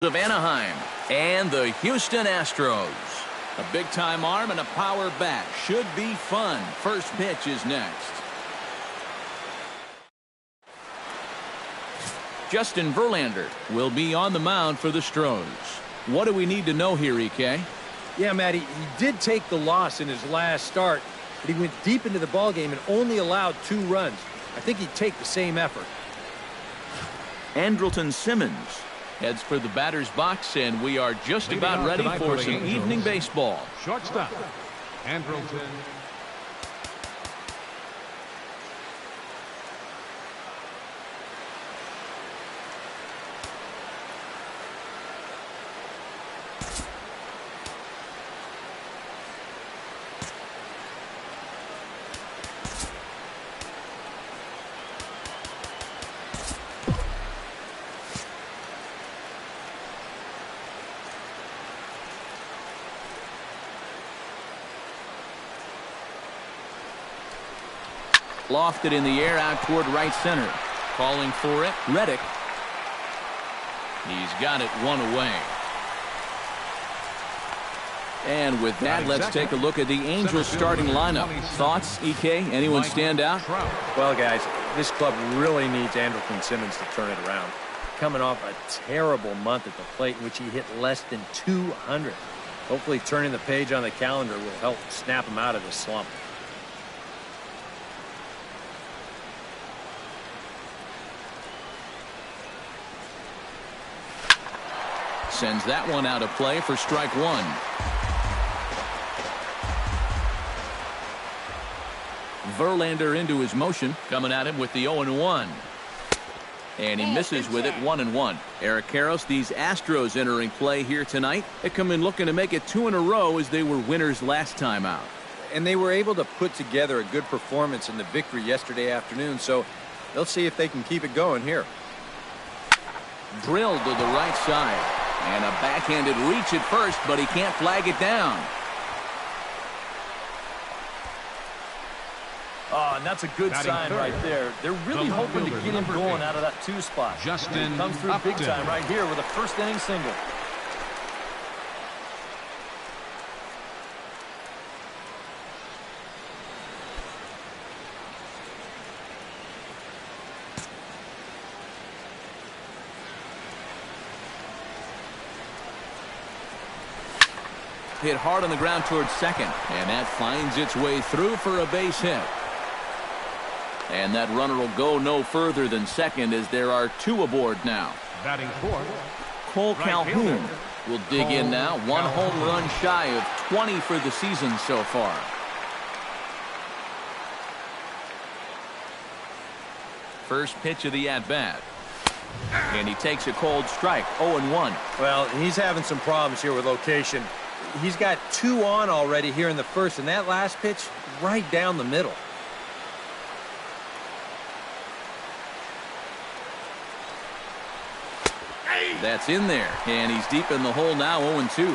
of Anaheim and the Houston Astros. A big-time arm and a power bat. Should be fun. First pitch is next. Justin Verlander will be on the mound for the Stros. What do we need to know here, EK? Yeah, Matty, he did take the loss in his last start, but he went deep into the ballgame and only allowed 2 runs. I think he'd take the same effort. Andrelton Simmons heads for the batter's box, and we are just about ready for some evening baseball. Shortstop, Andrelton. Lofted in the air out toward right center. Calling for it, Reddick. He's got it 1 away. And with that, let's take a look at the Angels starting lineup. Thoughts, EK? Anyone stand out? Well, guys, this club really needs Andrelton Simmons to turn it around. Coming off a terrible month at the plate in which he hit less than 200. Hopefully turning the page on the calendar will help snap him out of the slump. Sends that one out of play for strike 1. Verlander into his motion, coming at him with the 0-1. And he misses with it, 1-1. Eric Karros, these Astros entering play here tonight. They come in looking to make it 2 in a row as they were winners last time out. And they were able to put together a good performance in the victory yesterday afternoon, so they'll see if they can keep it going here. Drilled to the right side. And a backhanded reach at first, but he can't flag it down. Oh, and that's a good sign right there. They're really hoping to get him going out of that 2 spot. Justin comes through big time right here with a first inning single. Hit hard on the ground towards second, and that finds its way through for a base hit. And that runner will go no further than second as there are 2 aboard now. Batting fourth, Cole Calhoun will dig in now. 1 home run shy of 20 for the season so far. First pitch of the at-bat. And he takes a cold strike, 0-1. Well, he's having some problems here with location. He's got 2 on already here in the first, and that last pitch right down the middle. That's in there, and he's deep in the hole now, 0-2.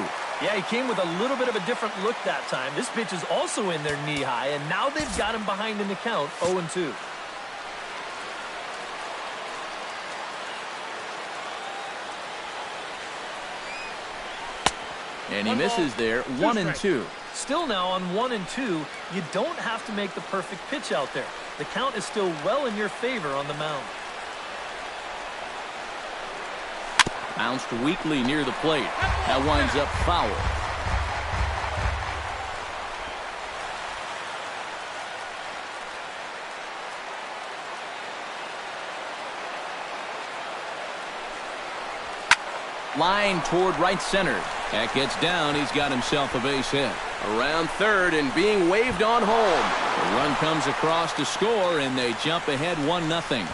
Yeah, he came with a little bit of a different look that time. This pitch is also in there knee-high, and now they've got him behind in the count, 0-2. And he misses there, 1-2. Still now on 1-2, you don't have to make the perfect pitch out there. The count is still well in your favor on the mound. Bounced weakly near the plate. That winds up foul. Line toward right center. That gets down. He's got himself a base hit. Around third and being waved on home. The run comes across to score, and they jump ahead 1-0.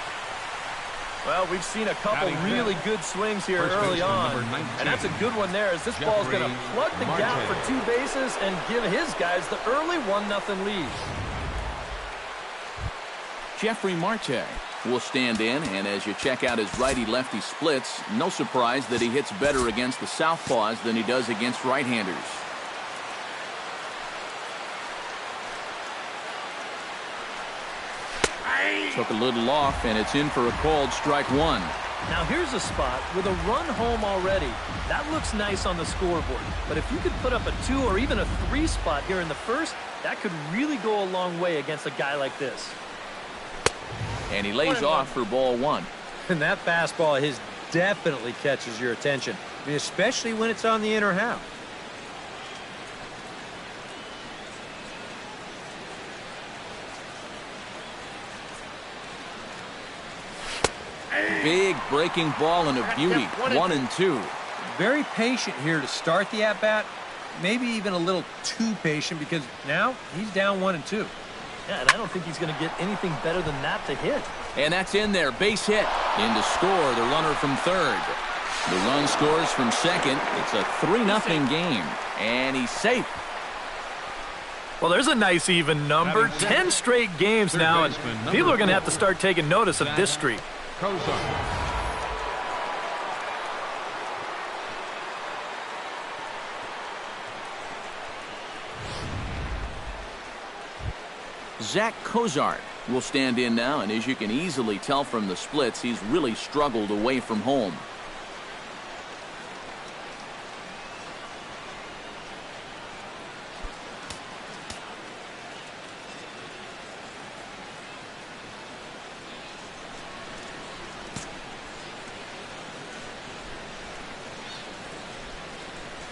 Well, we've seen a couple really good swings here early on, and that's a good one there as this ball's going to plug the gap for 2 bases and give his guys the early 1-0 lead. Jeffrey Marte will stand in, and as you check out his righty-lefty splits, no surprise that he hits better against the southpaws than he does against right-handers. Took a little off, and it's in for a called strike 1. Now here's a spot with a run home already. That looks nice on the scoreboard. But if you could put up a 2 or even a 3 spot here in the first, that could really go a long way against a guy like this. And he lays off for ball 1. And that fastball of his definitely catches your attention. I mean, especially when it's on the inner half. Big breaking ball and a beauty. 1-2. Very patient here to start the at-bat. Maybe even a little too patient because now he's down 1-2. Yeah, and I don't think he's going to get anything better than that to hit. And that's in there. Base hit. In to score the runner from third. The run scores from second. It's a 3-0 game. And he's safe. Well, there's a nice even number. 10 straight games now, and people are going to have to start taking notice of this streak. Zach Cozart will stand in now, and as you can easily tell from the splits, he's really struggled away from home.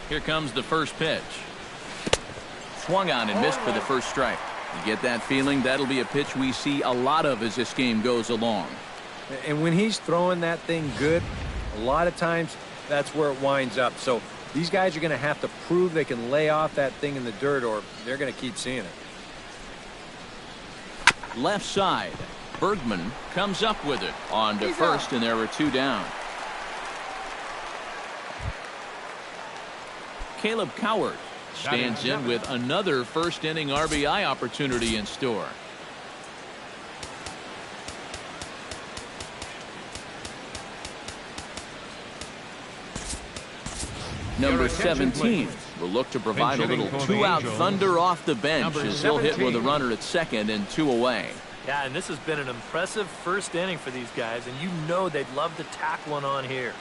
Here comes the first pitch. Swung on and missed for the first strike. You get that feeling that'll be a pitch we see a lot of as this game goes along. And when he's throwing that thing good, a lot of times that's where it winds up. So these guys are going to have to prove they can lay off that thing in the dirt or they're going to keep seeing it. Left side. Bergman comes up with it on to first, and there are 2 down. Caleb Coward stands in with another first inning RBI opportunity in store. Number 17 will look to provide a little 2-out thunder off the bench as he'll hit with a runner at second and 2 away. Yeah, and this has been an impressive first inning for these guys, and you know they'd love to tack one on here.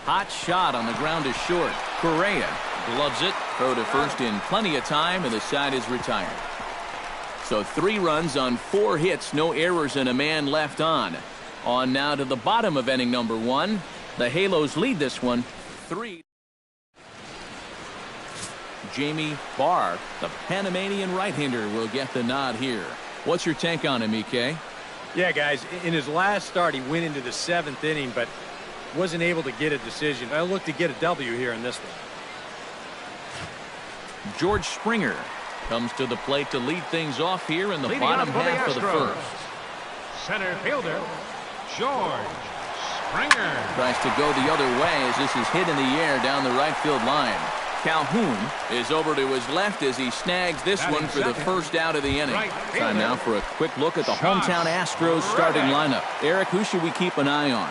Hot shot on the ground is short. Correa gloves it. Throw to first in plenty of time, and the side is retired. So 3 runs on 4 hits, no errors, and a man left on. On now to the bottom of inning number 1. The Halos lead this one 3. Jamie Barr, the Panamanian right-hander, will get the nod here. What's your take on him, EK? Yeah, guys, in his last start, he went into the 7th inning, but wasn't able to get a decision. I look to get a W here in this one. George Springer comes to the plate to lead things off here in the bottom half of the first. Center fielder, George Springer. Tries to go the other way as this is hit in the air down the right field line. Calhoun is over to his left as he snags this one for the first out of the inning. Time now for a quick look at the hometown Astros starting lineup. Eric, who should we keep an eye on?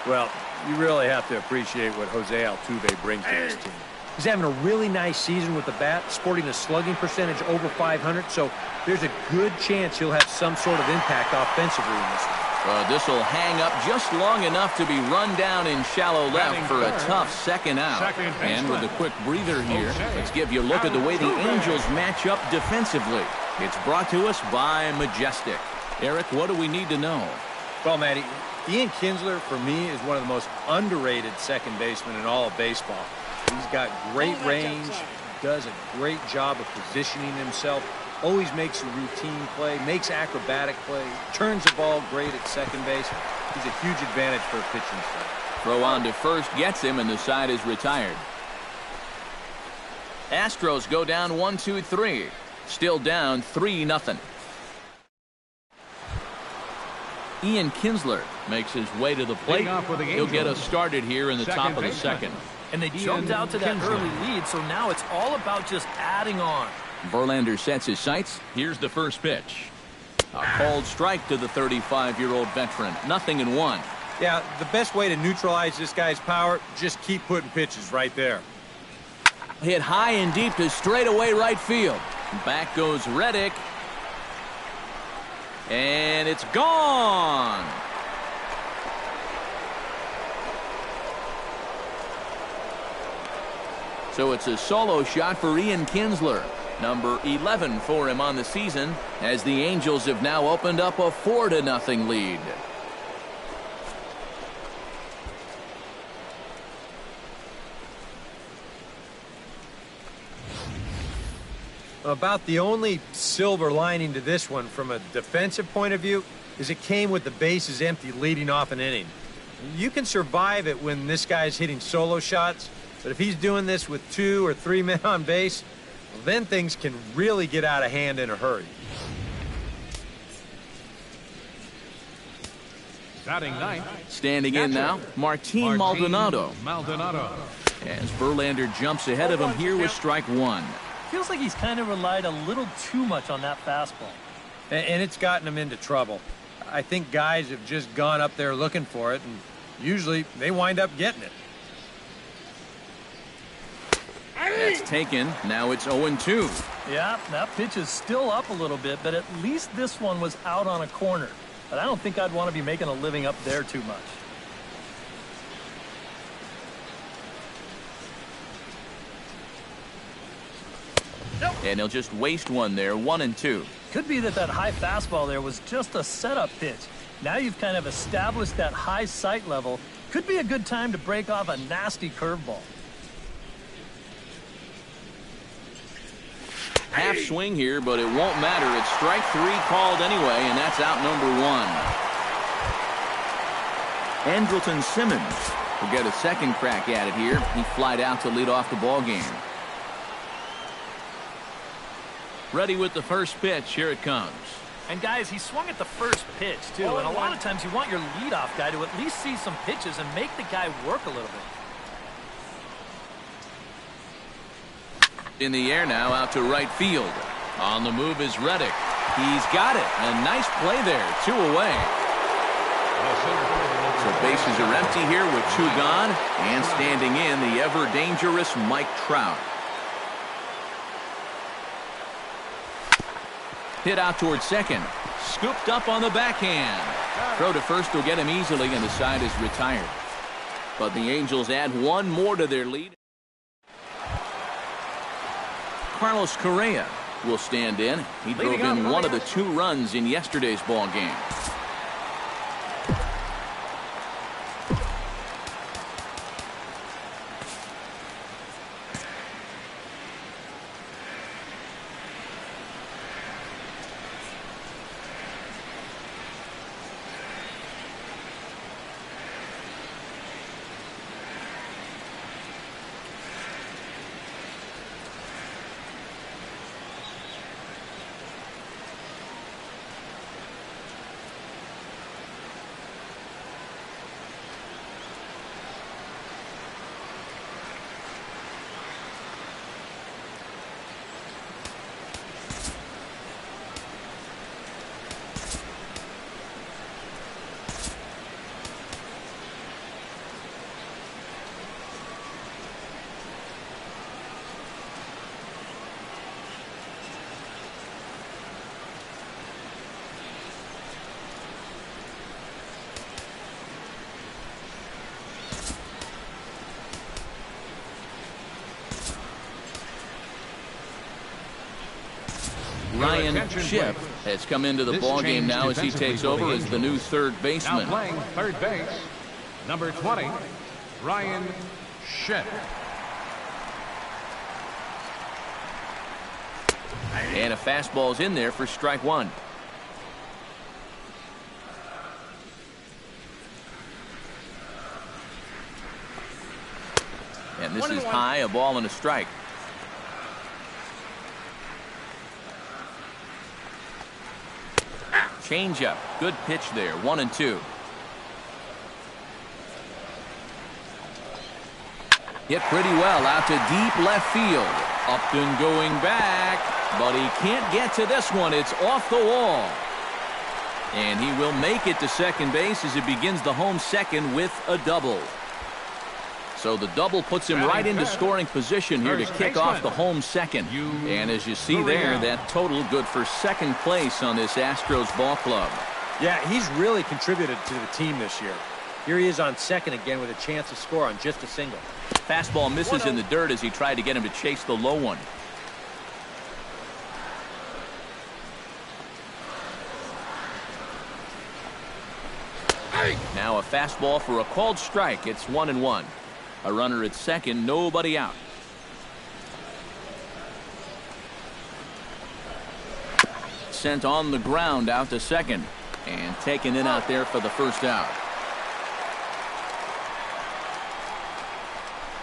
Well, you really have to appreciate what Jose Altuve brings to this team. He's having a really nice season with the bat, sporting a slugging percentage over 500, so there's a good chance he'll have some sort of impact offensively in this one. This will hang up just long enough to be run down in shallow left for a tough second out. And with a quick breather here, let's give you a look at the way the Angels match up defensively. It's brought to us by Majestic. Eric, what do we need to know? Well, Matty, Ian Kinsler, for me, is one of the most underrated second basemen in all of baseball. He's got great range, does a great job of positioning himself, always makes a routine play, makes acrobatic play, turns the ball great at second base. He's a huge advantage for a pitching staff. Throw on to first gets him, and the side is retired. Astros go down 1-2-3. Still down 3-0. Ian Kinsler makes his way to the plate. He'll get us started here in the top of the second. And they jumped out to that early lead, so now it's all about just adding on. Verlander sets his sights. Here's the first pitch. A called strike to the 35-year-old veteran. 0-1. Yeah, the best way to neutralize this guy's power, just keep putting pitches right there. Hit high and deep to straightaway right field. Back goes Reddick. And it's gone. So it's a solo shot for Ian Kinsler. Number 11 for him on the season, as the Angels have now opened up a 4-0 lead. About the only silver lining to this one from a defensive point of view is it came with the bases empty leading off an inning. You can survive it when this guy's hitting solo shots, but if he's doing this with 2 or 3 men on base, well, then things can really get out of hand in a hurry. Batting ninth. Standing in now, Martin Maldonado. As Verlander jumps ahead of him here with strike 1. Feels like he's kind of relied a little too much on that fastball. And it's gotten him into trouble. I think guys have just gone up there looking for it, and usually they wind up getting it. That's taken. Now it's 0-2. Yeah, that pitch is still up a little bit, but at least this one was out on a corner. But I don't think I'd want to be making a living up there too much. And he'll just waste one there, 1-2. Could be that high fastball there was just a setup pitch. Now you've kind of established that high sight level. Could be a good time to break off a nasty curveball. Half swing here, but it won't matter. It's strike 3 called anyway, and that's out number 1. Andrelton Simmons will get a second crack at it here. He flied out to lead off the ball game. Ready with the first pitch. Here it comes. And guys, he swung at the first pitch too, and a lot of times you want your leadoff guy to at least see some pitches and make the guy work a little bit. In the air now, out to right field. On the move is Reddick. He's got it. A nice play there. 2 away. So bases are empty here with 2 gone. And standing in, the ever-dangerous Mike Trout. Hit out towards second. Scooped up on the backhand. Throw to first will get him easily, and the side is retired. But the Angels add 1 more to their lead. Carlos Correa will stand in. He drove in one of the 2 runs in yesterday's ball game. Ryan Schiff has come into the ballgame now as he takes over as the new third baseman. Now playing third base, number 20, Ryan Schiff. And a fastball's in there for strike 1. And this is high, a ball and a strike. Changeup. Good pitch there. 1-2. Hit pretty well out to deep left field. Upton going back, but he can't get to this one. It's off the wall. And he will make it to second base as he begins the home second with a double. So the double puts him right into scoring position here to kick off the home second. And as you see there, that total good for second place on this Astros ball club. Yeah, he's really contributed to the team this year. Here he is on second again with a chance to score on just a single. Fastball misses in the dirt as he tried to get him to chase the low one. Now a fastball for a called strike. It's 1-1. A runner at second, nobody out. Sent on the ground out to second and taken in out there for the first out.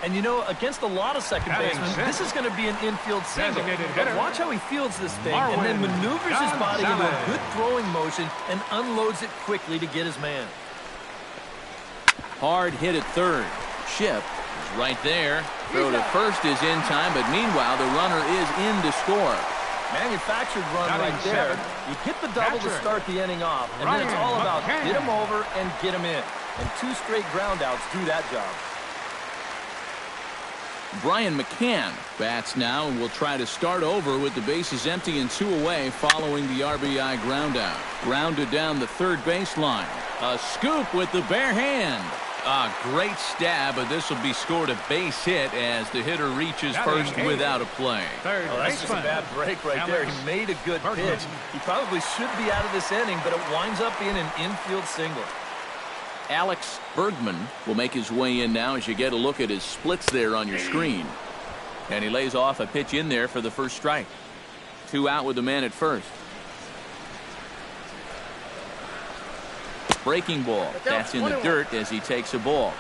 And you know, against a lot of second basemen, this is going to be an infield single. But watch how he fields this thing and then maneuvers his body into a good throwing motion and unloads it quickly to get his man. Hard hit at third. Ship is right there. Throw to first is in time, but meanwhile the runner is in to score. Manufactured run right there. You get the double to start the inning off, and then it's all about get him over and get him in. And 2 straight groundouts do that job. Brian McCann bats now and will try to start over with the bases empty and 2 away following the RBI groundout. Grounded down the third baseline. A scoop with the bare hand. A great stab, but this will be scored a base hit as the hitter reaches first without a play. That's just a bad break right there. He made a good pitch. He probably should be out of this inning, but it winds up being an infield single. Alex Bergman will make his way in now as you get a look at his splits there on your screen. And he lays off a pitch in there for the first strike. 2 out with the man at first. Breaking ball. That's in the dirt as he takes a ball.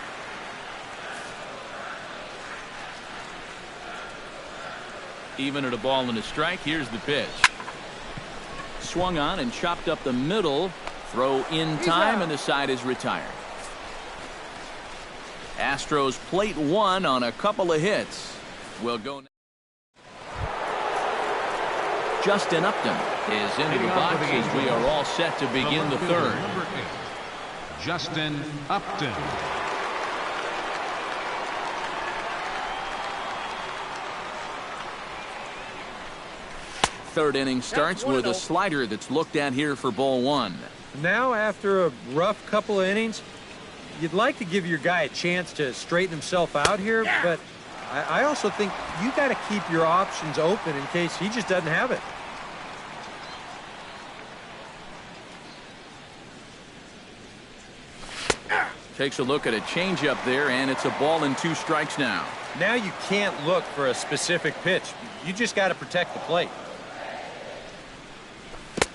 Even at a ball and a strike, here's the pitch. Swung on and chopped up the middle. Throw in time, and the side is retired. Astros plate 1 on a couple of hits. We'll go now. Justin Upton is into the box as we are all set to begin the third. Justin Upton. Third inning starts with a slider that's looked at here for ball 1. Now, after a rough couple of innings, you'd like to give your guy a chance to straighten himself out here, but I also think you got to keep your options open in case he just doesn't have it. Takes a look at a changeup there, and it's a ball and 2 strikes now. Now you can't look for a specific pitch. You just got to protect the plate.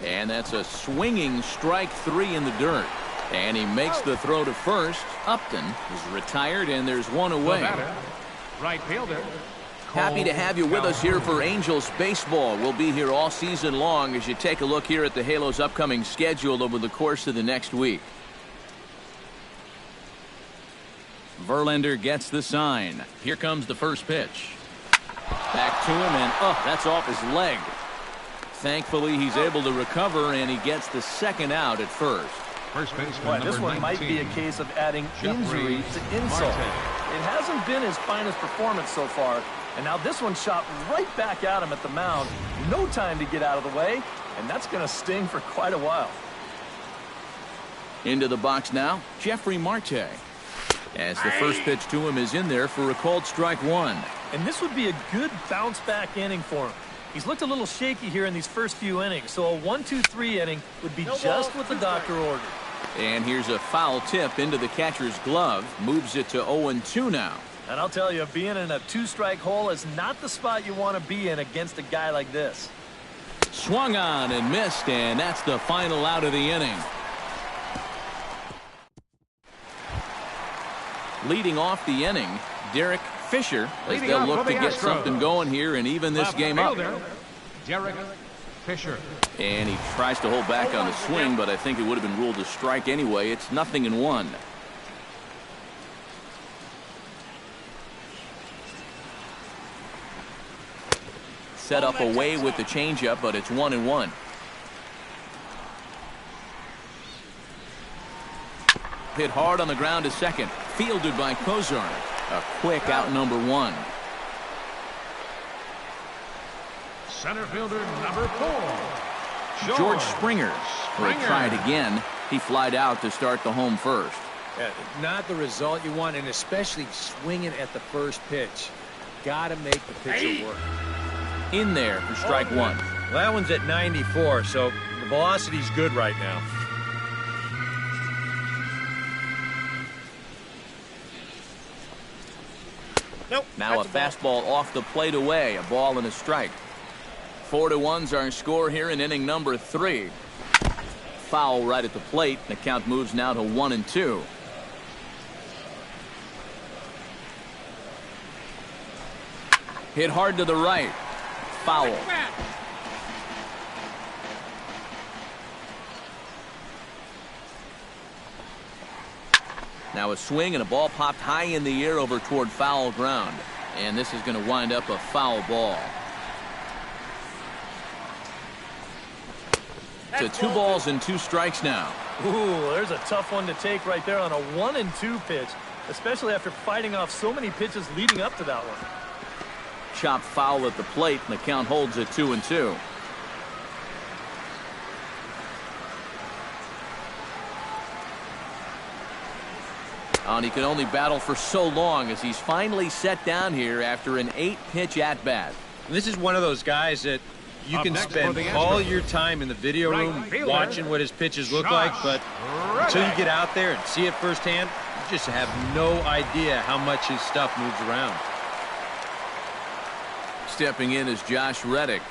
And that's a swinging strike 3 in the dirt. And he makes the throw to first. Upton is retired, and there's 1 away. Right fielder. Happy to have you with us here for Angels baseball. We'll be here all season long as you take a look here at the Halos' upcoming schedule over the course of the next week. Verlander gets the sign. Here comes the first pitch. Back to him, and that's off his leg. Thankfully, he's able to recover, and he gets the second out at first. First baseman, Boy, this one 19, might be a case of adding injury to insult. It hasn't been his finest performance so far, and now this one shot right back at him at the mound. No time to get out of the way, and that's going to sting for quite a while. Into the box now, Jeffrey Marte. As the first pitch to him is in there for a called strike 1. And this would be a good bounce-back inning for him. He's looked a little shaky here in these first few innings, so a 1-2-3 inning would be just what the doctor ordered. And here's a foul tip into the catcher's glove. Moves it to 0-2 now. And I'll tell you, being in a 2-strike hole is not the spot you want to be in against a guy like this. Swung on and missed, and that's the final out of the inning. Leading off the inning, Derek Fisher, as they'll look to get something going here and even this game up. Derek Fisher. And he tries to hold back on the swing, but I think it would have been ruled a strike anyway. It's 0-1. Set up away with the changeup, but it's 1-1. Hit hard on the ground to second. Fielded by Kozar. A quick out number 1. Center fielder number 4. George Springer will try it again. He flied out to start the home first. Yeah, not the result you want, and especially swinging at the first pitch. Got to make the pitcher work. In there for strike one. Well, that one's at 94, so the velocity's good right now. Nope. Now a fastball off the plate away. A ball and a strike. 4-1's our score here in inning number 3. Foul right at the plate. The count moves now to 1-2. Hit hard to the right. Foul. Now a swing and a ball popped high in the air over toward foul ground. And this is going to wind up a foul ball. To 2 balls and 2 strikes now. Ooh, there's a tough one to take right there on a 1-2 pitch, especially after fighting off so many pitches leading up to that one. Chopped foul at the plate, and the count holds at 2-2. And he can only battle for so long as he's finally set down here after an 8-pitch at-bat. This is one of those guys that you can spend all your time in the video room watching what his pitches look like, but until you get out there and see it firsthand, you just have no idea how much his stuff moves around. Stepping in is Josh Reddick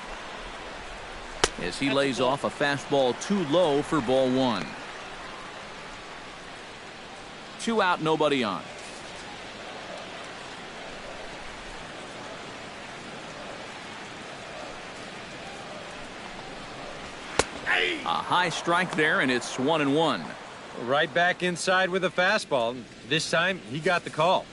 as he lays off a fastball too low for ball 1. 2 out, nobody on. A high strike there, and it's 1-1. Right back inside with a fastball. This time, he got the call.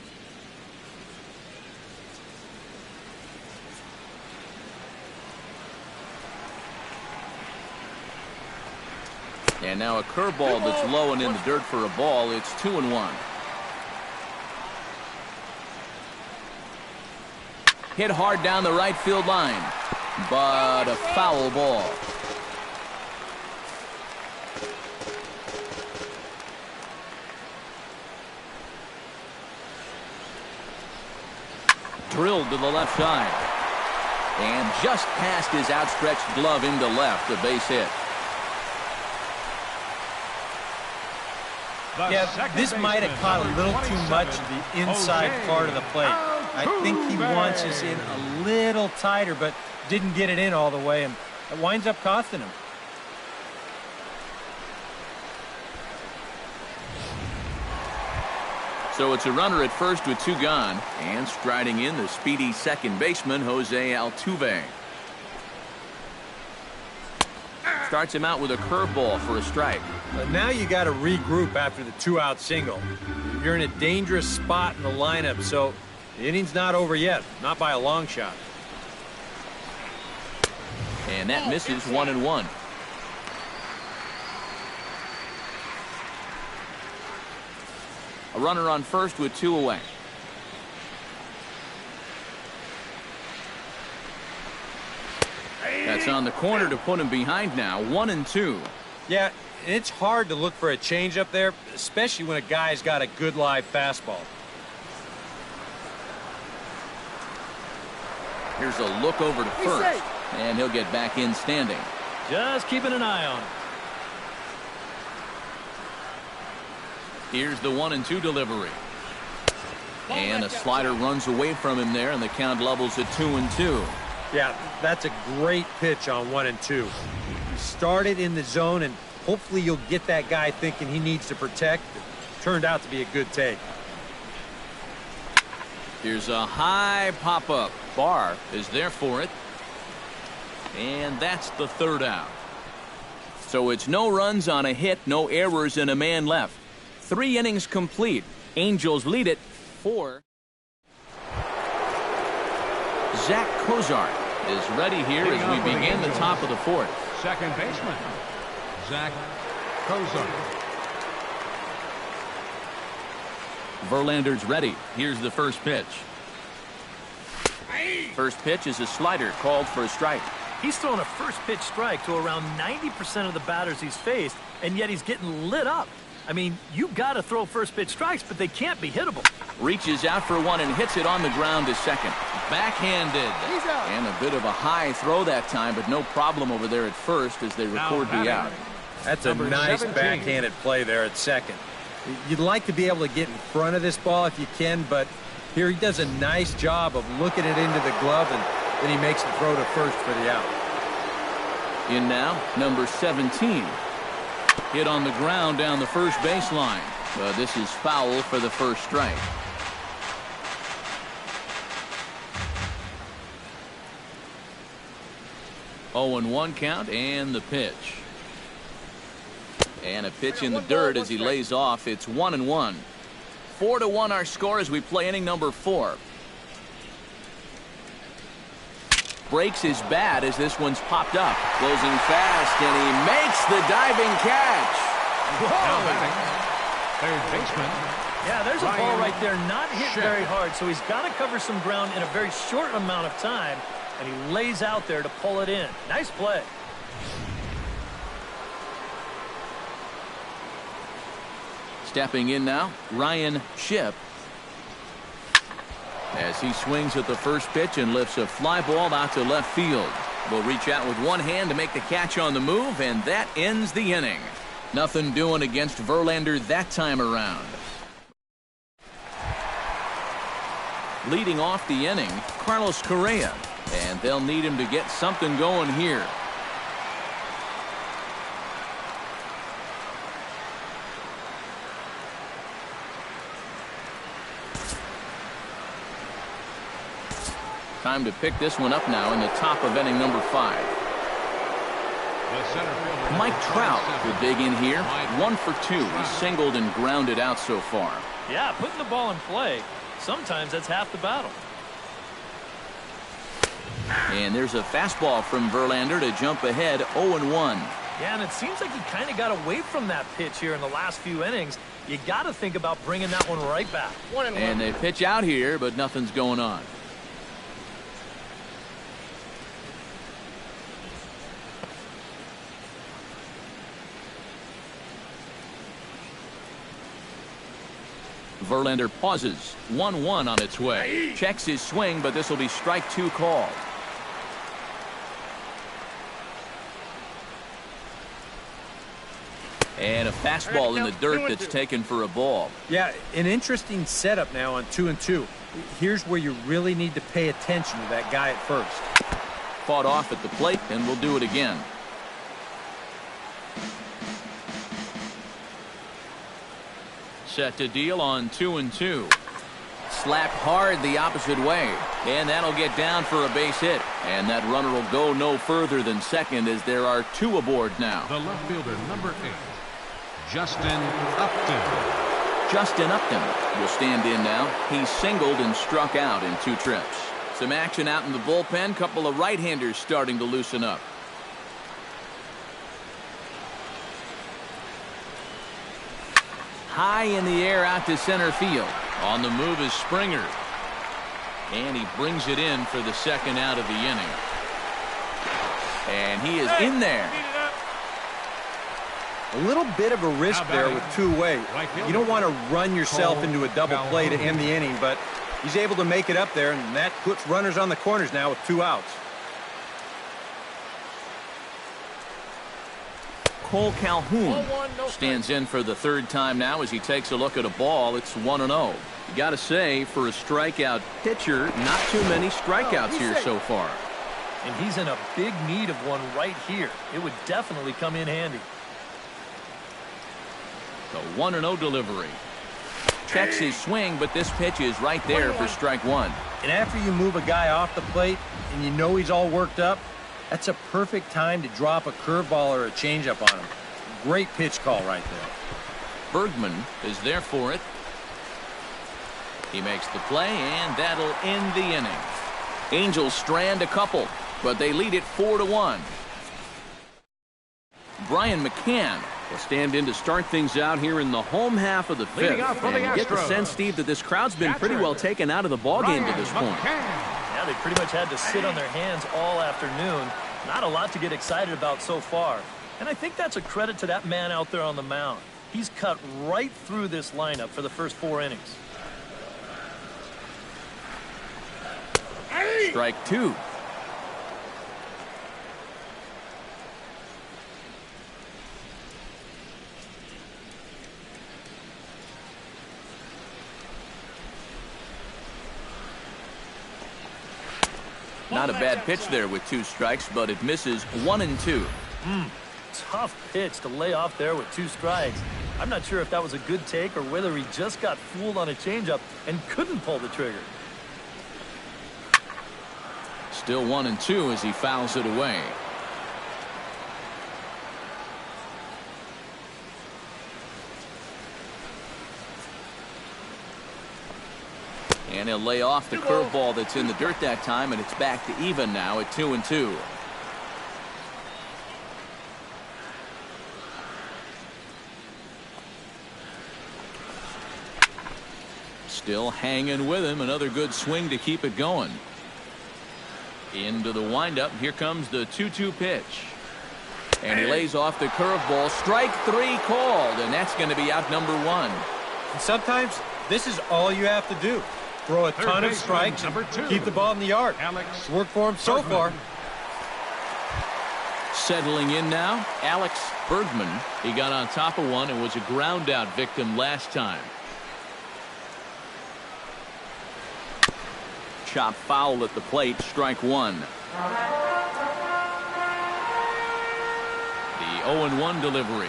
And now a curveball that's low and in the dirt for a ball. It's 2-1. Hit hard down the right field line, but a foul ball. Drilled to the left side. And just past his outstretched glove into left, a base hit. Yeah, this might have caught a little too much of the inside part of the plate. I think he wants us in a little tighter, but didn't get it in all the way, and it winds up costing him. So it's a runner at first with 2 gone, and striding in the speedy second baseman, Jose Altuve. Starts him out with a curveball for a strike. But now you got to regroup after the 2-out single. You're in a dangerous spot in the lineup, so the inning's not over yet, not by a long shot. And that misses 1-1. A runner on first with 2 away. That's on the corner to put him behind now. 1-2. Yeah, it's hard to look for a change up there, especially when a guy's got a good live fastball. Here's a look over to first, and he'll get back in standing. Just keeping an eye on him. Here's the 1-2 delivery. And a slider runs away from him there, and the count levels at 2-2. Yeah, that's a great pitch on 1-2. He started in the zone, and hopefully you'll get that guy thinking he needs to protect. It turned out to be a good take. Here's a high pop-up. Barr is there for it. And that's the 3rd out. So it's no runs on a hit, no errors, and a man left. 3 innings complete. Angels lead it 4. Zach Cozart is ready here as we begin the top of the 4th. Second baseman, Zach Cozart. Verlander's ready. Here's the first pitch. First pitch is a slider called for a strike. He's thrown a first pitch strike to around 90% of the batters he's faced, and yet he's getting lit up. I mean, you got to throw first pitch strikes, but they can't be hittable. Reaches out for one and hits it on the ground to second. Backhanded. And a bit of a high throw that time, but no problem over there at first as they record the out. That's a nice 17. backhanded play there at second. You'd like to be able to get in front of this ball if you can, but here he does a nice job of looking it into the glove, and then he makes the throw to first for the out. In now, number 17. Hit on the ground down the first baseline. But this is foul for the first strike. Oh, and 1 count and the pitch. And a pitch in the dirt as he lays off. It's 1-1. 4-1 our score as we play inning number 4. Breaks his bat as this one's popped up. Closing fast, and he makes the diving catch. Now batting, third baseman. Yeah, there's a ball right there, not hit very hard, so he's got to cover some ground in a very short amount of time, and he lays out there to pull it in. Nice play. Stepping in now, Ryan Shipp. As he swings at the first pitch and lifts a fly ball out to left field. Will reach out with one hand to make the catch on the move, and that ends the inning. Nothing doing against Verlander that time around. Leading off the inning, Carlos Correa, and they'll need him to get something going here. Time to pick this one up now in the top of inning number 5. Mike Trout will dig in here. 1 for 2. He's singled and grounded out so far. Yeah, putting the ball in play, sometimes that's half the battle. And there's a fastball from Verlander to jump ahead 0-1. Yeah, and it seems like he kind of got away from that pitch here in the last few innings. You got to think about bringing that one right back. And they pitch out here, but nothing's going on. Verlander pauses. 1-1 on its way. Checks his swing, but this will be strike 2 called. And a fastball in the dirt that's taken for a ball. Yeah, an interesting setup now on 2-2. Here's where you really need to pay attention to that guy at first. Fought off at the plate, and we'll do it again. Set to deal on 2-2. Slapped hard the opposite way, and that'll get down for a base hit. And that runner will go no further than second as there are 2 aboard now. The left fielder, number 8, Justin Upton. Justin Upton will stand in now. He's singled and struck out in 2 trips. Some action out in the bullpen. Couple of right-handers starting to loosen up. High in the air out to center field. On the move is Springer. And he brings it in for the second out of the inning. And he is in there. A little bit of a risk there with 2 away. You don't want to run yourself into a double play to end the inning, but he's able to make it up there, and that puts runners on the corners now with 2 outs. Cole Calhoun stands in for the 3rd time now as he takes a look at a ball. It's 1-0. You got to say, for a strikeout pitcher, not too many strikeouts here so far. And he's in a big need of one right here. It would definitely come in handy. The 1-0 delivery. Checks his swing, but this pitch is right there for strike 1. And after you move a guy off the plate and you know he's all worked up, that's a perfect time to drop a curveball or a changeup on him. Great pitch call right there. Bergman is there for it. He makes the play, and that'll end the inning. Angels strand a couple, but they lead it 4-1. Brian McCann will stand in to start things out here in the home half of the 5th. And you get the sense, Steve, that this crowd's been pretty well taken out of the ballgame to this point. Yeah, they pretty much had to sit on their hands all afternoon. Not a lot to get excited about so far. And I think that's a credit to that man out there on the mound. He's cut right through this lineup for the first 4 innings. Strike 2. Not a bad pitch there with 2 strikes, but it misses 1-2. Tough pitch to lay off there with 2 strikes. I'm not sure if that was a good take or whether he just got fooled on a changeup and couldn't pull the trigger. Still 1-2 as he fouls it away. And he'll lay off the curveball that's in the dirt that time, and it's back to even now at 2-2. Still hanging with him. Another good swing to keep it going. Into the windup. Here comes the 2-2 pitch. And he lays off the curveball. Strike 3 called, and that's going to be out number 1. And sometimes this is all you have to do. Throw a ton of strikes and keep the ball in the yard. It's worked for him so far. Settling in now, Alex Bergman. He got on top of one and was a ground out victim last time. Chop foul at the plate, strike 1. The 0-1 delivery.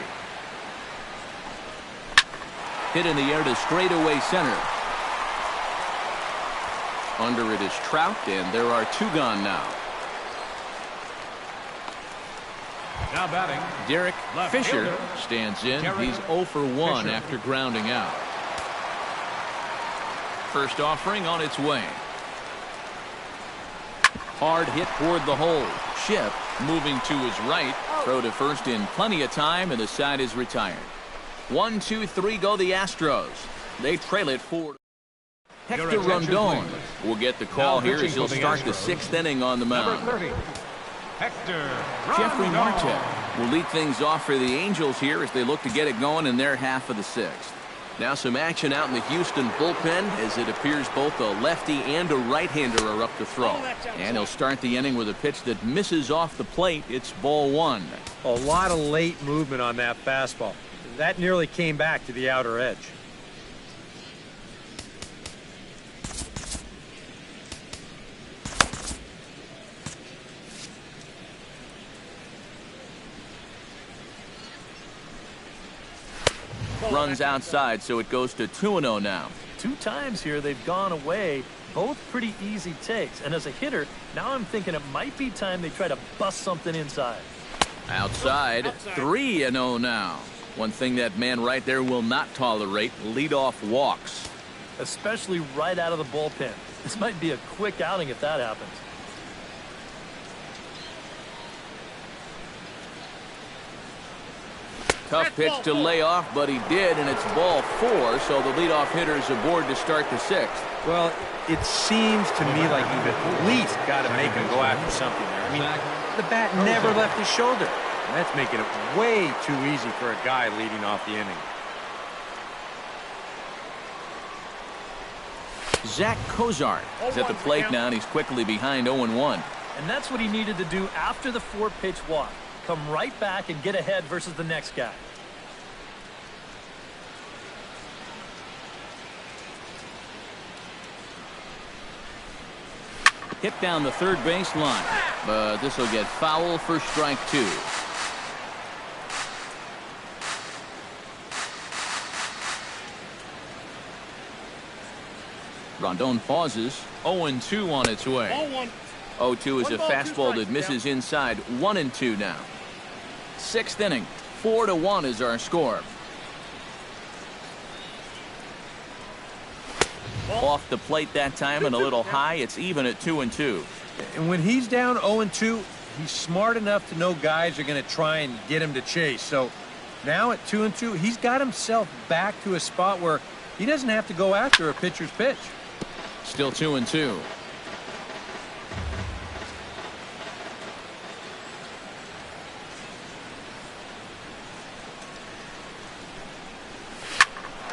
Hit in the air to straightaway center. Under it is Trout, and there are 2 gone now. Now batting, Derek Fisher fielder, stands in. Derek He's 0 for 1 Fisher. after grounding out. First offering on its way. Hard hit toward the hole. Ship moving to his right. Throw to first in plenty of time, and the side is retired. 1, 2, 3 go the Astros. They trail it 4. Hector Rondon will get the call here as he'll start the 6th inning on the mound. number 30, Hector Jeffrey Rondon. Marte will lead things off for the Angels here as they look to get it going in their half of the 6th. Now some action out in the Houston bullpen as it appears both a lefty and a right-hander are up to throw. And he'll start the inning with a pitch that misses off the plate. It's ball 1. A lot of late movement on that fastball. That nearly came back to the outer edge. Runs outside, so it goes to 2-0 now. 2 times here they've gone away. Both pretty easy takes. And as a hitter, now I'm thinking it might be time they try to bust something inside. Outside, 3-0 now. One thing that man right there will not tolerate, leadoff walks. Especially right out of the bullpen. This might be a quick outing if that happens. Tough pitch to lay off, but he did, and it's ball 4, so the leadoff hitter is aboard to start the 6th. Well, it seems to me like you've at least got to make him go after something there. I mean, the bat never left his shoulder. And that's making it way too easy for a guy leading off the inning. Zach Cozart is at the plate now, and he's quickly behind 0-1. And that's what he needed to do after the 4-pitch walk. Come right back and get ahead versus the next guy. Hit down the third base line, but this will get foul for strike 2. Rondon pauses. 0-2 on its way. 0-2 is a fastball that misses inside. 1-2 now. 6th inning. 4-1 is our score. Off the plate that time and a little high. It's even at 2-2. And when he's down 0-2, he's smart enough to know guys are going to try and get him to chase. So now at 2-2, he's got himself back to a spot where he doesn't have to go after a pitcher's pitch. Still 2-2.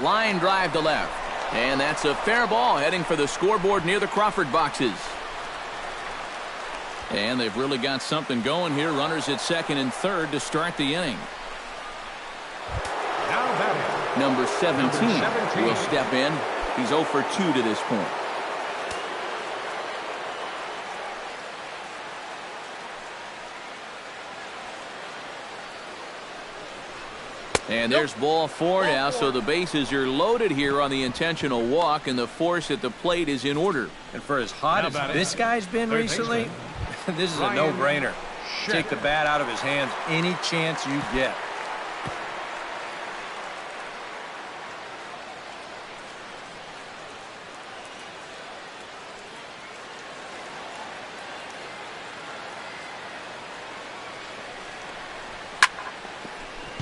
Line drive to left. And that's a fair ball heading for the scoreboard near the Crawford boxes. And they've really got something going here. Runners at second and third to start the inning. Now batting. Number 17 will step in. He's 0 for 2 to this point. And there's ball 4 now, so the bases are loaded here on the intentional walk, and the force at the plate is in order. And for as hot as this guy's been recently, this is a no-brainer. Take the bat out of his hands any chance you get.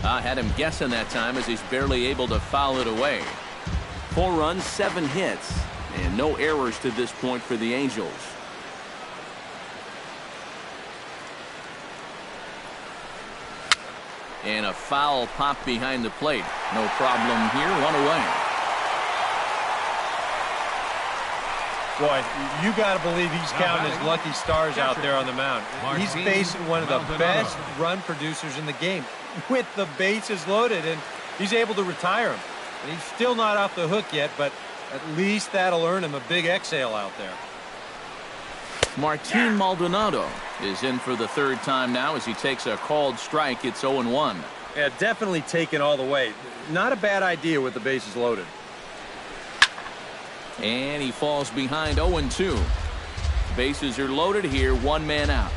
I had him guessing that time as he's barely able to foul it away. 4 runs, 7 hits, and no errors to this point for the Angels. And a foul pop behind the plate. No problem here. 1 away. Boy, you got to believe he's counting his lucky stars out there on the mound. He's facing one of the best run producers in the game with the bases loaded, and he's able to retire him. And he's still not off the hook yet, but at least that'll earn him a big exhale out there. Martin Maldonado is in for the 3rd time now as he takes a called strike. It's 0-1. Yeah, definitely taken all the way. Not a bad idea with the bases loaded. And he falls behind 0-2. Bases are loaded here. 1 man out.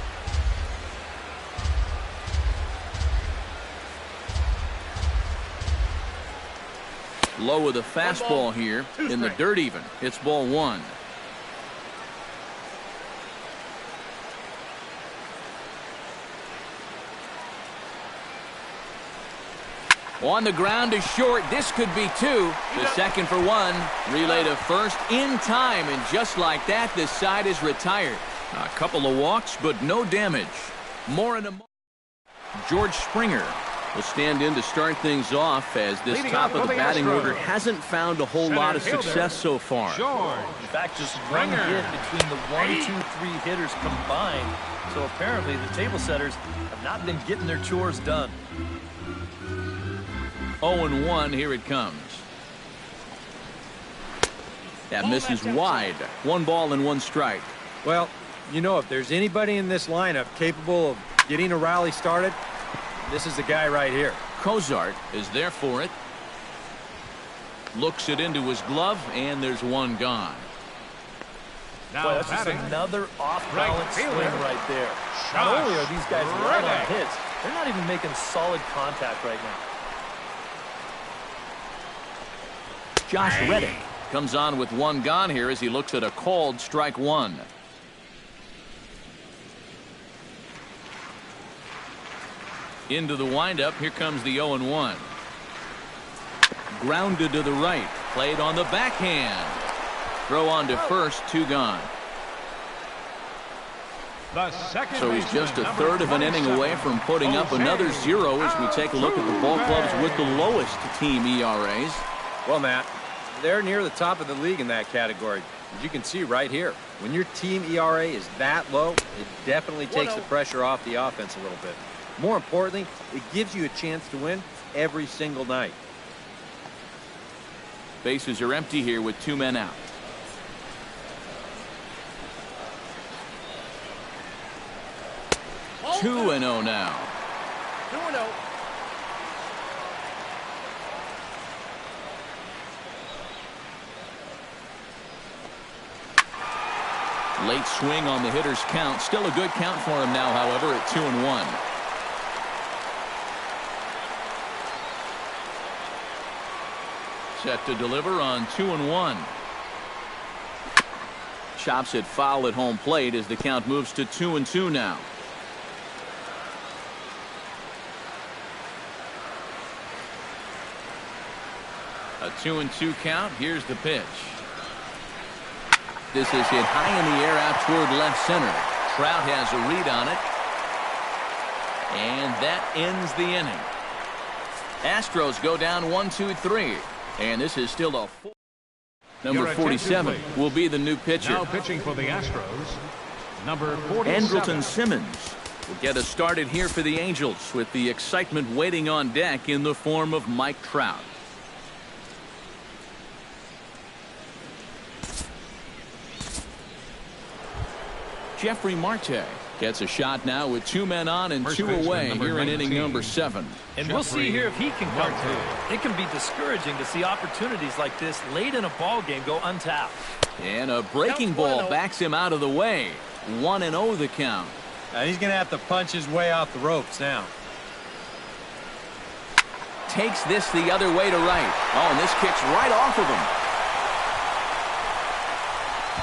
Low with a fastball here in the dirt even. It's ball 1. On the ground to short. This could be 2. The second for 1. Relay to first in time. And just like that, this side is retired. A couple of walks, but no damage. More in a moment. George Springer will stand in to start things off as this top of the batting order hasn't found a whole lot of success so far. In fact, just 1 hit between the 1, 2, 3 hitters combined. So apparently the table setters have not been getting their chores done. 0-1, here it comes. That misses wide. 1 ball and 1 strike. Well, you know, if there's anybody in this lineup capable of getting a rally started, this is the guy right here. Cozart is there for it. Looks it into his glove, and there's 1 gone. Boy, that's just another off-balance swing right there. Not only are these guys light on hits, they're not even making solid contact right now. Josh Reddick comes on with 1 gone here as he looks at a called strike 1. Into the windup. Here comes the 0-1. Grounded to the right. Played on the backhand. Throw on to first. 2 gone. So he's just a third of an inning away from putting up another 0 as we take a look at the ball clubs with the lowest team ERAs. Well, Matt, they're near the top of the league in that category. As you can see right here, when your team ERA is that low, it definitely takes the pressure off the offense a little bit. More importantly, it gives you a chance to win every single night. Bases are empty here with 2 men out. Oh, 2-0 now. 2-0. Late swing on the hitter's count. Still a good count for him now, however, at 2-1. Set to deliver on 2-1. Chops it foul at home plate as the count moves to 2-2 now. A 2-2 count. Here's the pitch. This is hit high in the air out toward left center. Trout has a read on it. And that ends the inning. Astros go down 1-2-3. And this is still a number Your 47 attention, will be the new pitcher. Now pitching for the Astros, number 47. Andrelton Simmons will get us started here for the Angels with the excitement waiting on deck in the form of Mike Trout. Jeffrey Marte gets a shot now with 2 men on and First 2 baseman, away number here in 19. inning number 7. And we'll see here if he can come Marte. through. It can be discouraging to see opportunities like this late in a ball game go untapped. And a breaking ball backs him out of the way. 1-0 the count. Now he's going to have to punch his way off the ropes now. Takes this the other way to right. Oh, and this kicks right off of him.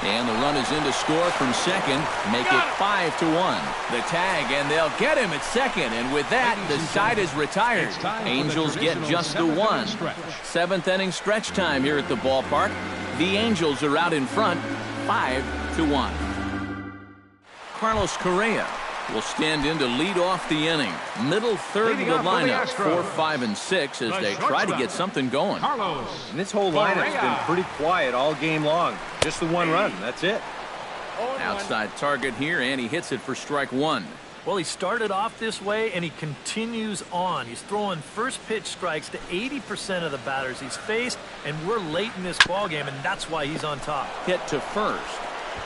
And the run is in to score from second. Make it 5-1. The tag, and they'll get him at second. And with that, the side is retired. Angels get just the one. 7th inning stretch time here at the ballpark. The Angels are out in front, 5-1. Carlos Correa will stand in to lead off the inning. Middle third of the lineup, 4, 5, and 6 as they try to get something going. Carlos. And this whole lineup's been pretty quiet all game long. Just the one run. That's it. Outside target here, and he hits it for strike 1. Well, he started off this way, and he continues on. He's throwing first pitch strikes to 80% of the batters he's faced, and we're late in this ball game, and that's why he's on top. Hit to first.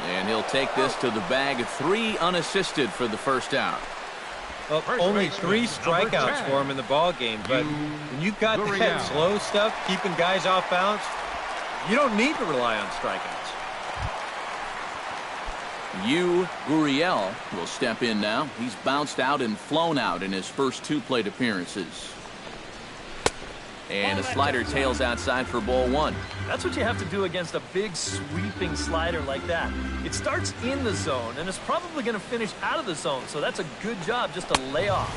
And he'll take this to the bag. 3 unassisted for the first out. Well, only 3 strikeouts for him in the ball game, but when you've got that slow stuff, keeping guys off balance, you don't need to rely on strikeouts. Gurriel will step in now. He's bounced out and flown out in his first 2 plate appearances. And a slider tails outside for ball 1. That's what you have to do against a big sweeping slider like that. It starts in the zone, and it's probably going to finish out of the zone, so that's a good job just to lay off.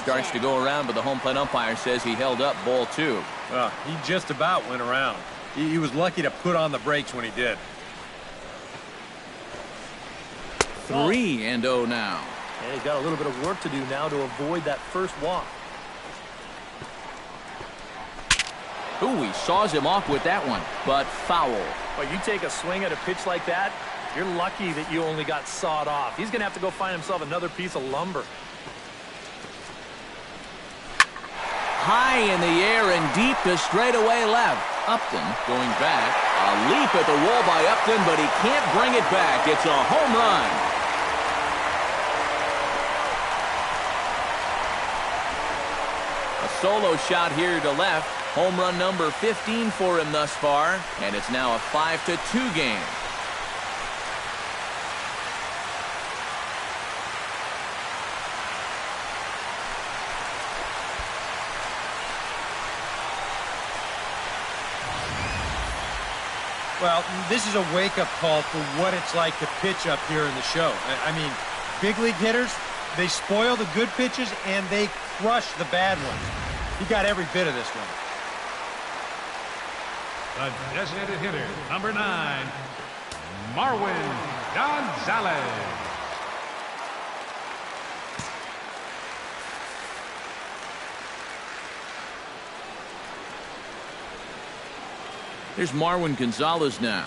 Starts to go around, but the home plate umpire says he held up ball 2. Well, he just about went around. He was lucky to put on the brakes when he did. 3-0 now. And he's got a little bit of work to do now to avoid that first walk. Ooh, he saws him off with that one, but foul. Well, you take a swing at a pitch like that, you're lucky that you only got sawed off. He's going to have to go find himself another piece of lumber. High in the air and deep to straightaway left. Upton going back. A leap at the wall by Upton, but he can't bring it back. It's a home run. A solo shot here to left. Home run number 15 for him thus far, and it's now a 5-2 game. Well, this is a wake-up call for what it's like to pitch up here in the show. I mean, big league hitters, they spoil the good pitches and they crush the bad ones. He got every bit of this one. The designated hitter, number 9, Marwin Gonzalez. Here's Marwin Gonzalez now.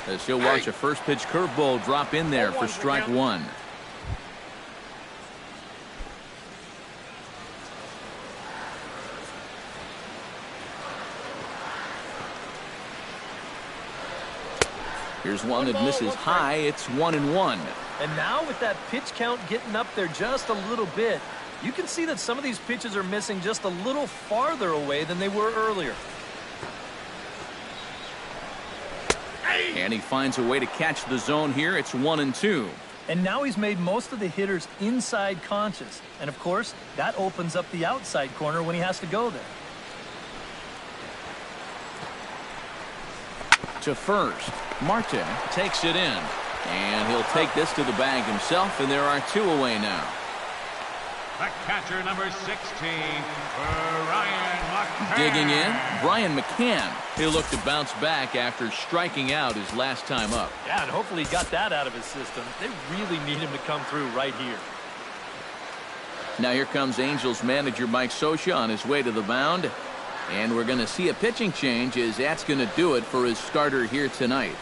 As he'll watch a first pitch curveball drop in there for strike 1. Here's one that misses high. It's 1-1. And now with that pitch count getting up there just a little bit, you can see that some of these pitches are missing just a little farther away than they were earlier. And he finds a way to catch the zone here. It's 1-2. And now he's made most of the hitters inside conscious. And of course, that opens up the outside corner when he has to go there. To first, Marte takes it in. And he'll take this to the bag himself, and there are 2 away now. The catcher, number 16, Brian McCann. Digging in, Brian McCann. He'll look to bounce back after striking out his last time up. Yeah, and hopefully he got that out of his system. They really need him to come through right here. Now here comes Angels manager Mike Scioscia on his way to the mound. And we're going to see a pitching change, as that's going to do it for his starter here tonight.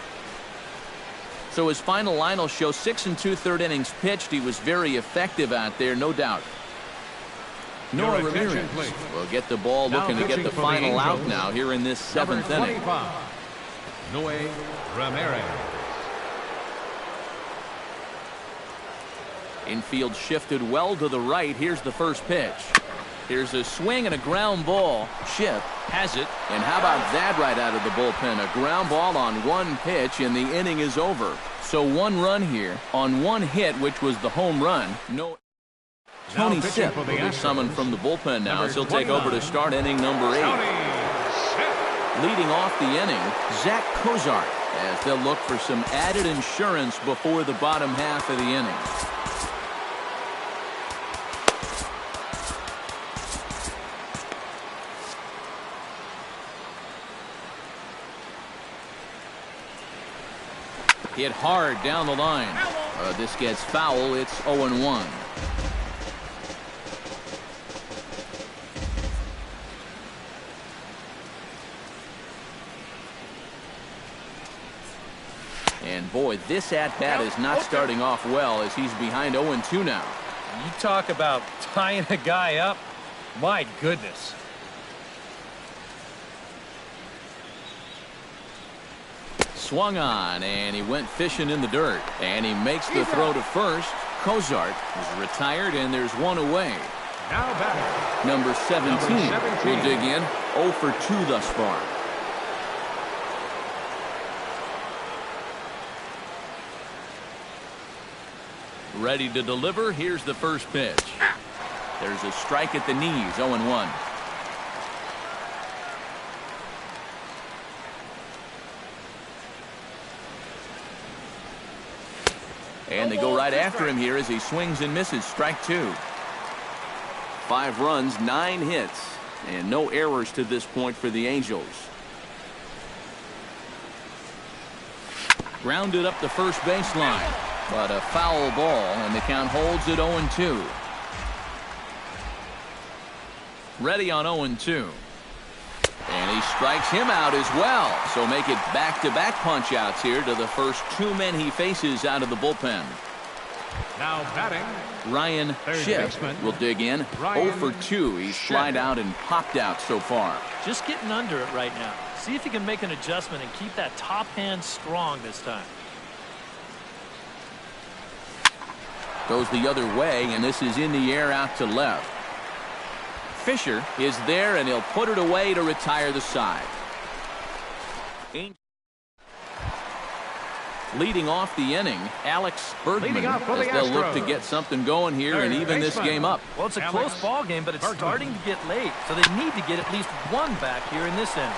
So his final line will show 6 2/3 innings pitched. He was very effective out there, no doubt. Noah Ramirez will get the ball, looking to get the final out now here in this 7th inning. Noah Ramirez. Infield shifted well to the right. Here's the first pitch. Here's a swing and a ground ball. Chip has it. And how about that right out of the bullpen? A ground ball on one pitch, and the inning is over. So 1 run here on 1 hit, which was the home run. No. Tony Sipp will be summoned from the bullpen now, as he'll take over to start inning number 8. Leading off the inning, Zach Cozart, as they'll look for some added insurance before the bottom half of the inning. Hit hard down the line. This gets foul. It's 0-1. And boy, this at-bat is not starting off well, as he's behind 0-2 now. You talk about tying a guy up. My goodness. Swung on, and he went fishing in the dirt. And he makes the throw to first. Cozart is retired, and there's 1 away. Now batter. Number 17 will dig in. 0 for 2 thus far. Ready to deliver. Here's the first pitch. There's a strike at the knees. 0-1. And they go right after him here as he swings and misses. Strike 2. 5 runs, 9 hits, and no errors to this point for the Angels. Grounded up the first baseline, but a foul ball, and the count holds at 0-2. Ready on 0-2. And he strikes him out as well. So make it back-to-back punch-outs here to the first 2 men he faces out of the bullpen. Now batting, Ryan Schiff will dig in. 0 for 2. He's flied out and popped out so far. Just getting under it right now. See if he can make an adjustment and keep that top hand strong this time. Goes the other way, and this is in the air out to left. Fisher is there, and he'll put it away to retire the side. Leading off the inning, Alex Bergman, as they'll look to get something going here and even this game up. Well, it's a close ball game, but it's starting to get late, so they need to get at least 1 back here in this inning.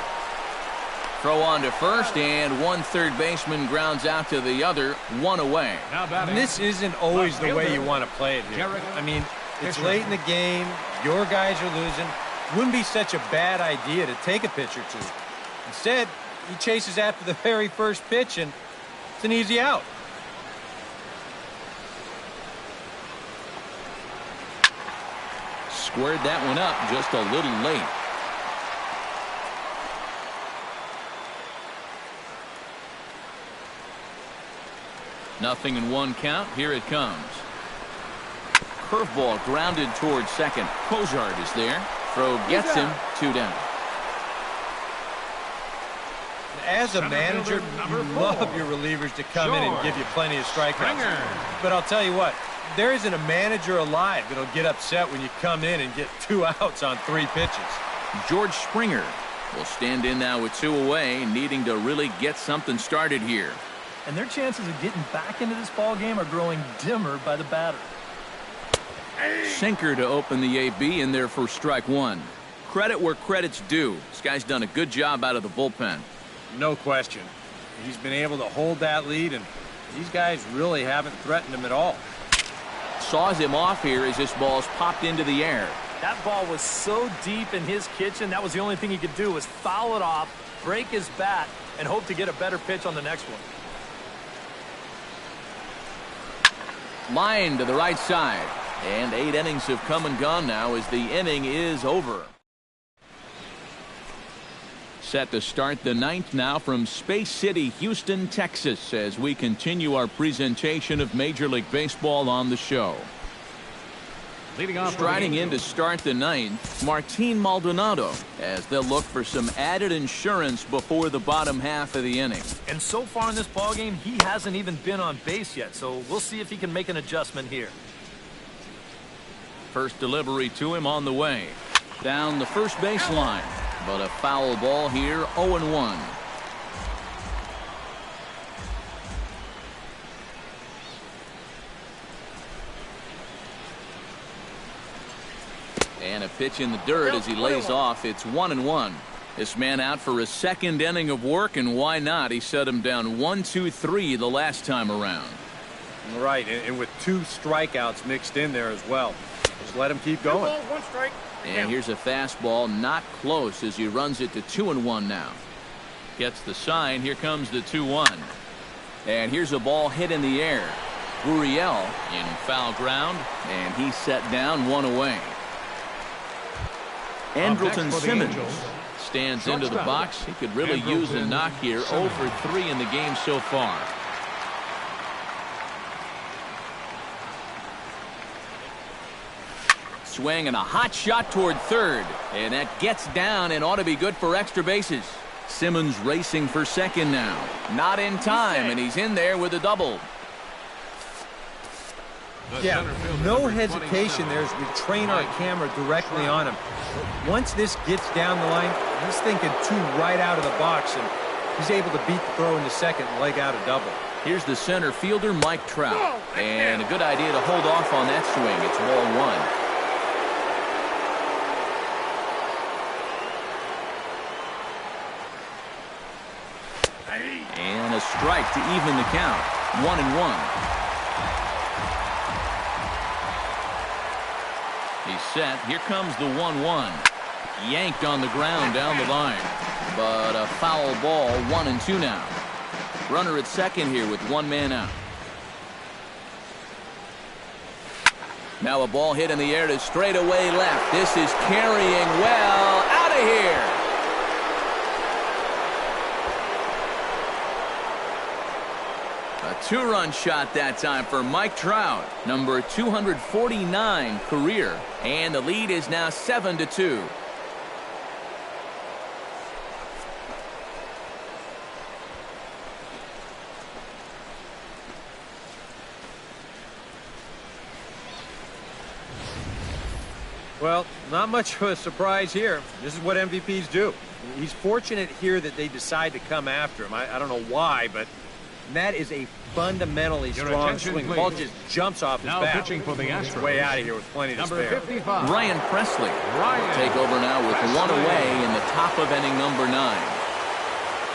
Throw on to first, and 1 third baseman grounds out to the other. 1 away. And this isn't always the way you want to play it here. I mean, it's late in the game. Your guys are losing. Wouldn't be such a bad idea to take a pitch or 2. Instead, he chases after the very first pitch, and it's an easy out. Squared that one up just a little late. Nothing in 1 count. Here it comes. Curveball grounded towards second. Cozart is there. Throw gets him. 2 down. As a manager, you love your relievers to come in and give you plenty of strikeouts. But I'll tell you what, there isn't a manager alive that'll get upset when you come in and get 2 outs on 3 pitches. George Springer will stand in now with 2 away, needing to really get something started here. And their chances of getting back into this ball game are growing dimmer by the batter. Sinker to open the AB in there for strike 1. Credit where credit's due. This guy's done a good job out of the bullpen. No question. He's been able to hold that lead, and these guys really haven't threatened him at all. Saws him off here as this ball's popped into the air. That ball was so deep in his kitchen, that was the only thing he could do was foul it off, break his bat, and hope to get a better pitch on the next one. Line to the right side. And 8 innings have come and gone now as the inning is over. set to start the ninth now from Space City, Houston, Texas, as we continue our presentation of Major League Baseball on the show. Leading off, striding in to start the ninth, Martin Maldonado, as they'll look for some added insurance before the bottom half of the inning. And so far in this ballgame, he hasn't even been on base yet, so we'll see if he can make an adjustment here. First delivery to him on the way. Down the first baseline, but a foul ball here, 0-1. And a pitch in the dirt as he lays off. It's 1-1. This man out for a second inning of work, and why not? He set him down 1-2-3 the last time around. Right, and with 2 strikeouts mixed in there as well. Just let him keep going. 1 strike. And here's a fastball, not close, as he runs it to 2-1 now. Gets the sign. Here comes the 2-1. And here's a ball hit in the air. Gurriel in foul ground, and he's set down 1 away. Andrelton Simmons stands into the box. He could really use a knock here. 0 for 3 in the game so far. Swing and a hot shot toward third, and that gets down and ought to be good for extra bases. Simmons racing for second now. Not in time, and he's in there with a double. Yeah, no hesitation there as we train our camera directly on him. Once this gets down the line, he's thinking 2 right out of the box, and he's able to beat the throw into second and leg out a double. Here's the center fielder, Mike Trout, and a good idea to hold off on that swing. It's ball 1. And a strike to even the count. 1-1. He's set. Here comes the 1-1. Yanked on the ground down the line. But a foul ball, 1-2 now. Runner at second here with 1 man out. Now a ball hit in the air to straightaway left. This is carrying well. Out of here. A 2-run shot that time for Mike Trout, number 249 career, and the lead is now 7-2. Well, not much of a surprise here. This is what MVPs do. He's fortunate here that they decide to come after him. I don't know why, but that is a fundamentally strong swing. The ball just jumps off his bat. Pitching for the Astros. Way out of here with plenty to spare. 55. Ryan Presley will take over now with 1 away in the top of inning number 9.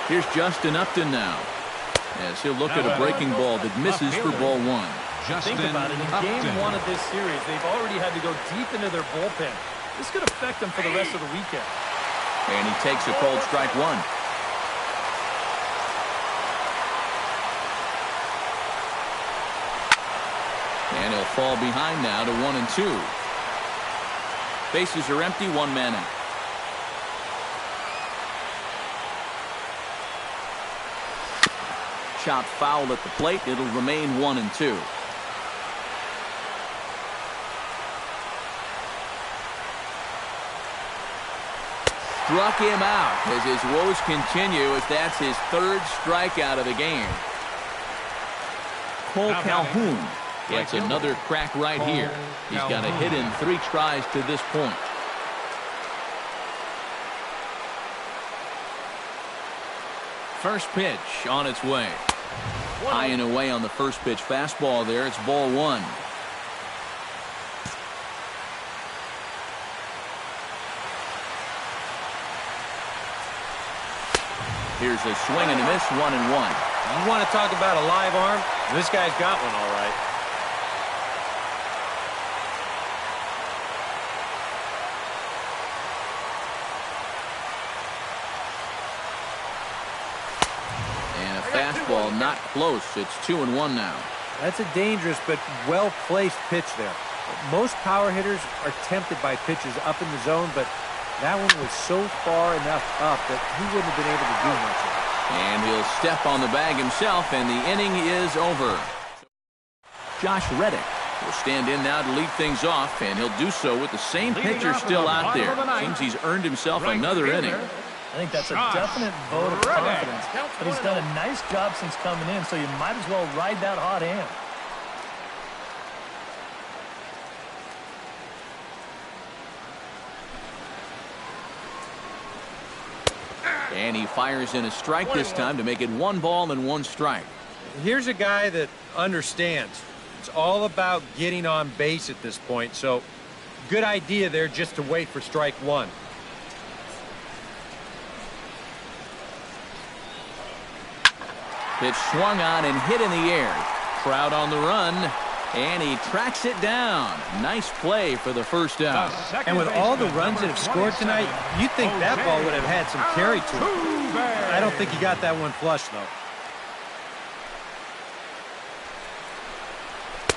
Here's Justin Upton now, as he'll look at a breaking ball that misses for ball 1. Justin Think about it. In Upton. game 1 of this series, they've already had to go deep into their bullpen. This could affect them for the rest of the weekend. And he takes a cold strike 1. And he'll fall behind now to 1-2. Bases are empty, 1 man out. Chopped foul at the plate. It'll remain 1-2. Struck him out as his woes continue, as that's his 3rd strikeout of the game. Cole Calhoun gets another crack right here. He's got a hit in 3 tries to this point. First pitch on its way. High and away on the first pitch fastball there. It's ball 1. Here's a swing and a miss, 1-1. You want to talk about a live arm? This guy's got one all right. And a fastball not close. It's 2-1 now. That's a dangerous but well-placed pitch there. Most power hitters are tempted by pitches up in the zone, but That one was so far enough up that he wouldn't have been able to do much of it. And he'll step on the bag himself, and the inning is over. Josh Reddick will stand in now to lead things off, and he'll do so with the same pitcher still out there. Seems he's earned himself another inning. I think that's a definite vote of confidence. But he's done a nice job since coming in, so you might as well ride that hot hand. And he fires in a strike this time to make it 1 ball and 1 strike. Here's a guy that understands. It's all about getting on base at this point, so good idea there just to wait for strike 1. Pitch swung on and hit in the air. Crowd on the run, and he tracks it down. Nice play for the first out. And with all the runs that have scored tonight, you'd think that ball would have had some carry to it. I don't think he got that one flush, though.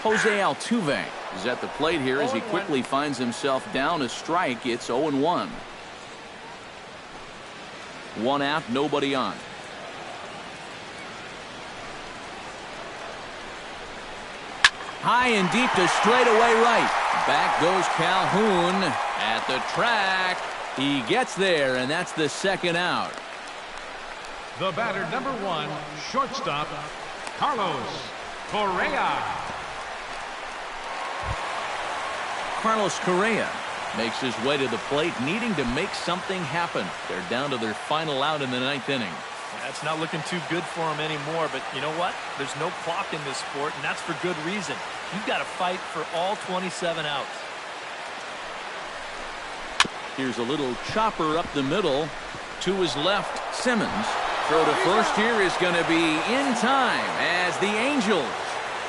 Jose Altuve is at the plate here as he quickly finds himself down a strike. It's 0-1. 1 out, nobody on. High and deep to straightaway right. Back goes Calhoun at the track. He gets there, and that's the second out. The batter, number 1, shortstop, Carlos Correa. Carlos Correa makes his way to the plate, needing to make something happen. They're down to their final out in the 9th inning. That's not looking too good for him anymore, but you know what? There's no clock in this sport, and that's for good reason. You've got to fight for all 27 outs. Here's a little chopper up the middle. To his left, Simmons. Throw to first here is going to be in time as the Angels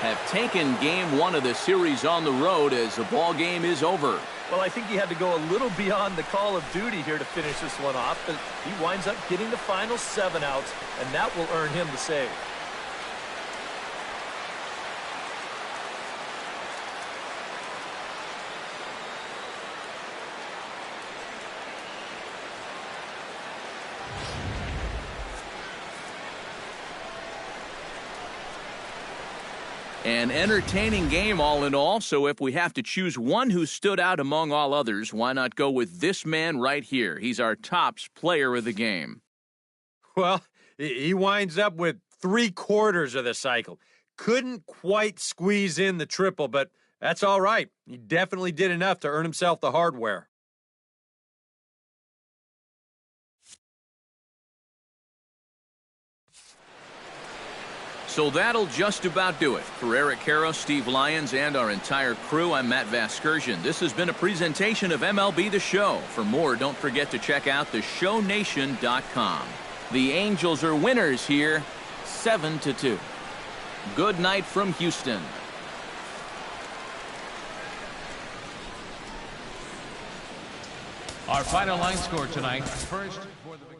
have taken game 1 of the series on the road as the ball game is over. Well, I think he had to go a little beyond the call of duty here to finish this one off, but he winds up getting the final 7 outs, and that will earn him the save. An entertaining game all in all, so if we have to choose one who stood out among all others, why not go with this man right here? He's our tops player of the game. Well, he winds up with 3/4 of the cycle. Couldn't quite squeeze in the triple, but that's all right. He definitely did enough to earn himself the hardware. So that'll just about do it. For Eric Karros, Steve Lyons, and our entire crew, I'm Matt Vasgersian. This has been a presentation of MLB The Show. For more, don't forget to check out theshownation.com. The Angels are winners here, 7-2. Good night from Houston. Our final line score tonight, first for the